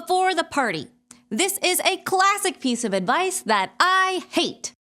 before the party. This is a classic piece of advice that I hate.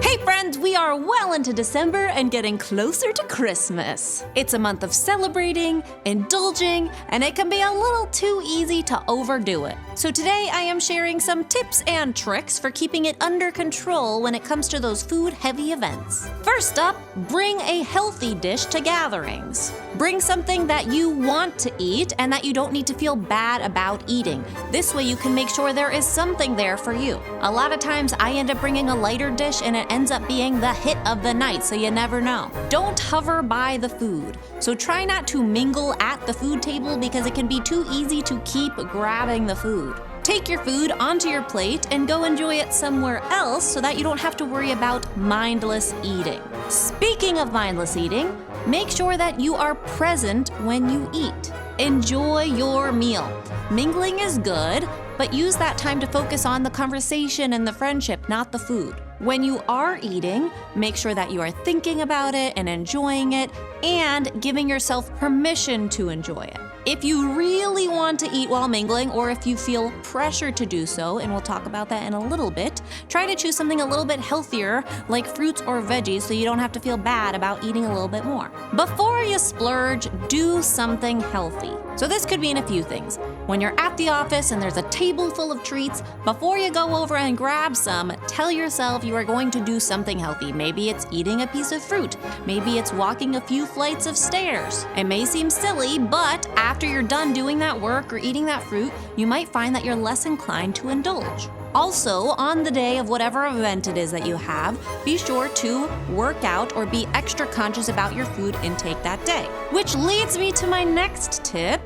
Hey friends, we are well into December and getting closer to Christmas. It's a month of celebrating, indulging, and it can be a little too easy to overdo it. So today I am sharing some tips and tricks for keeping it under control when it comes to those food-heavy events. First up, bring a healthy dish to gatherings. Bring something that you want to eat and that you don't need to feel bad about eating. This way you can make sure there is something there for you. A lot of times I end up bringing a lighter dish and it ends up being the hit of the night, so you never know. Don't hover by the food. So try not to mingle at the food table because it can be too easy to keep grabbing the food. Take your food onto your plate and go enjoy it somewhere else so that you don't have to worry about mindless eating. Speaking of mindless eating, make sure that you are present when you eat. Enjoy your meal. Mingling is good, but use that time to focus on the conversation and the friendship, not the food. When you are eating, make sure that you are thinking about it and enjoying it and giving yourself permission to enjoy it. If you really want to eat while mingling, or if you feel pressure to do so, and we'll talk about that in a little bit, try to choose something a little bit healthier, like fruits or veggies, so you don't have to feel bad about eating a little bit more. Before you splurge, do something healthy. So this could mean a few things. When you're at the office and there's a table full of treats, before you go over and grab some, tell yourself you are going to do something healthy. Maybe it's eating a piece of fruit. Maybe it's walking a few flights of stairs. It may seem silly, but after you're done doing that work or eating that fruit, you might find that you're less inclined to indulge. Also, on the day of whatever event it is that you have, be sure to work out or be extra conscious about your food intake that day. Which leads me to my next tip.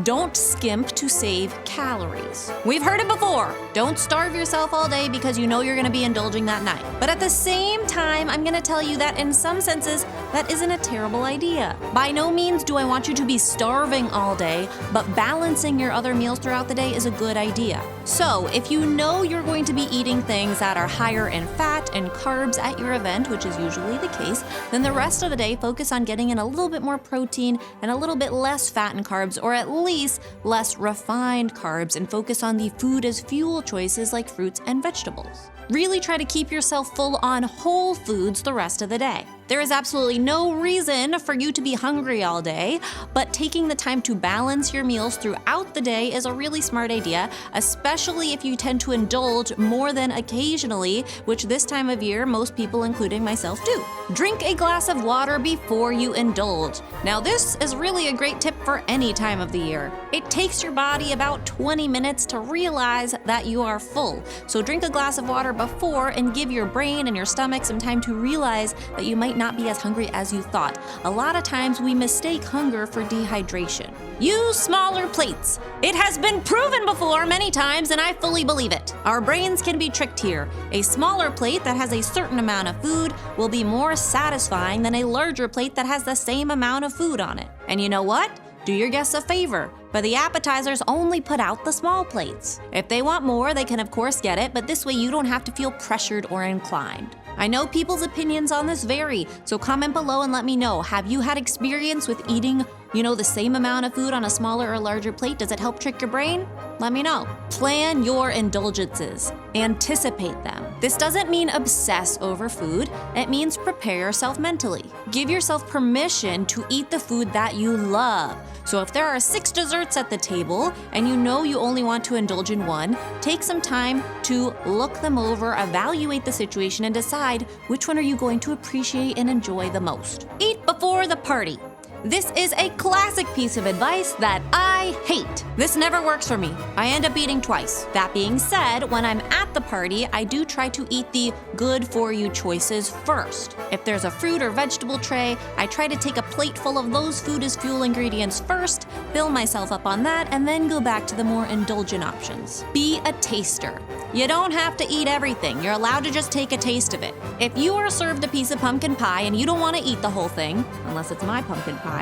Don't skimp to save calories. We've heard it before. Don't starve yourself all day because you know you're gonna be indulging that night. But at the same time, I'm gonna tell you that in some senses, that isn't a terrible idea. By no means do I want you to be starving all day, but balancing your other meals throughout the day is a good idea. So if you know you're going to be eating things that are higher in fat and carbs at your event, which is usually the case, then the rest of the day focus on getting in a little bit more protein and a little bit less fat and carbs, or at least less refined carbs, and focus on the food as fuel choices like fruits and vegetables. Really try to keep yourself full on whole foods the rest of the day. There is absolutely no reason for you to be hungry all day, but taking the time to balance your meals throughout the day is a really smart idea, especially if you tend to indulge more than occasionally, which this time of year most people, including myself, do. Drink a glass of water before you indulge. Now this is really a great tip for any time of the year. It takes your body about 20 minutes to realize that you are full. So drink a glass of water before and give your brain and your stomach some time to realize that you might not be as hungry as you thought. A lot of times we mistake hunger for dehydration. Use smaller plates. It has been proven before many times, and I fully believe it. Our brains can be tricked here. A smaller plate that has a certain amount of food will be more satisfying than a larger plate that has the same amount of food on it. And you know what? Do your guests a favor, but the appetizers only put out the small plates. If they want more, they can of course get it, but this way you don't have to feel pressured or inclined. I know people's opinions on this vary, so comment below and let me know. Have you had experience with eating, the same amount of food on a smaller or larger plate? Does it help trick your brain? Let me know. Plan your indulgences. Anticipate them. This doesn't mean obsess over food. It means prepare yourself mentally. Give yourself permission to eat the food that you love. So if there are 6 desserts at the table and you know you only want to indulge in one, take some time to look them over, evaluate the situation, and decide which one are you going to appreciate and enjoy the most. Eat before the party. This is a classic piece of advice that I hate. This never works for me. I end up eating twice. That being said, when I'm at the party, I do try to eat the good for you choices first. If there's a fruit or vegetable tray, I try to take a plate full of those food as fuel ingredients first, fill myself up on that, and then go back to the more indulgent options. Be a taster. You don't have to eat everything. You're allowed to just take a taste of it. If you are served a piece of pumpkin pie and you don't want to eat the whole thing, unless it's my pumpkin pie,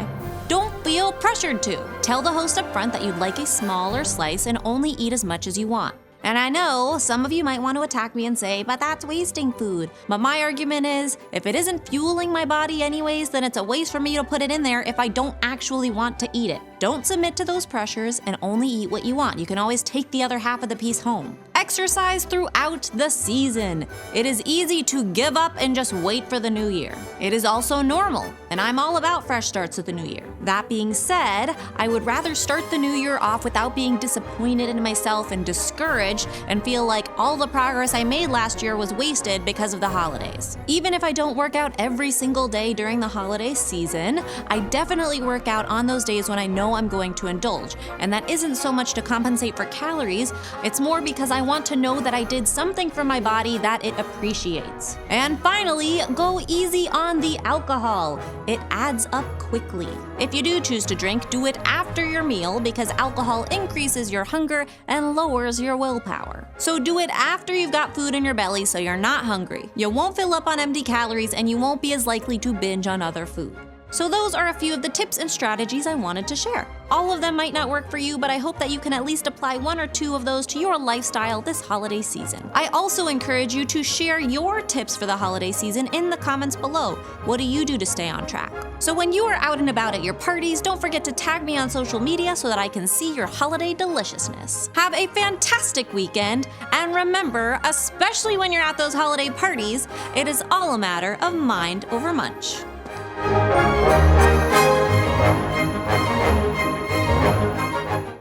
don't feel pressured to. Tell the host up front that you'd like a smaller slice and only eat as much as you want. And I know some of you might want to attack me and say, but that's wasting food. But my argument is, if it isn't fueling my body anyways, then it's a waste for me to put it in there if I don't actually want to eat it. Don't submit to those pressures and only eat what you want. You can always take the other half of the piece home. Exercise throughout the season. It is easy to give up and just wait for the new year. It is also normal, and I'm all about fresh starts with the new year. That being said, I would rather start the new year off without being disappointed in myself and discouraged and feel like all the progress I made last year was wasted because of the holidays. Even if I don't work out every single day during the holiday season, I definitely work out on those days when I know I'm going to indulge. And that isn't so much to compensate for calories, it's more because I want to know that I did something for my body that it appreciates. And finally, go easy on the alcohol. It adds up quickly. If you do choose to drink, do it after your meal because alcohol increases your hunger and lowers your willpower. So do it after you've got food in your belly so you're not hungry. You won't fill up on empty calories and you won't be as likely to binge on other food. So those are a few of the tips and strategies I wanted to share. All of them might not work for you, but I hope that you can at least apply one or two of those to your lifestyle this holiday season. I also encourage you to share your tips for the holiday season in the comments below. What do you do to stay on track? So when you are out and about at your parties, don't forget to tag me on social media so that I can see your holiday deliciousness. Have a fantastic weekend, and remember, especially when you're at those holiday parties, it is all a matter of mind over munch.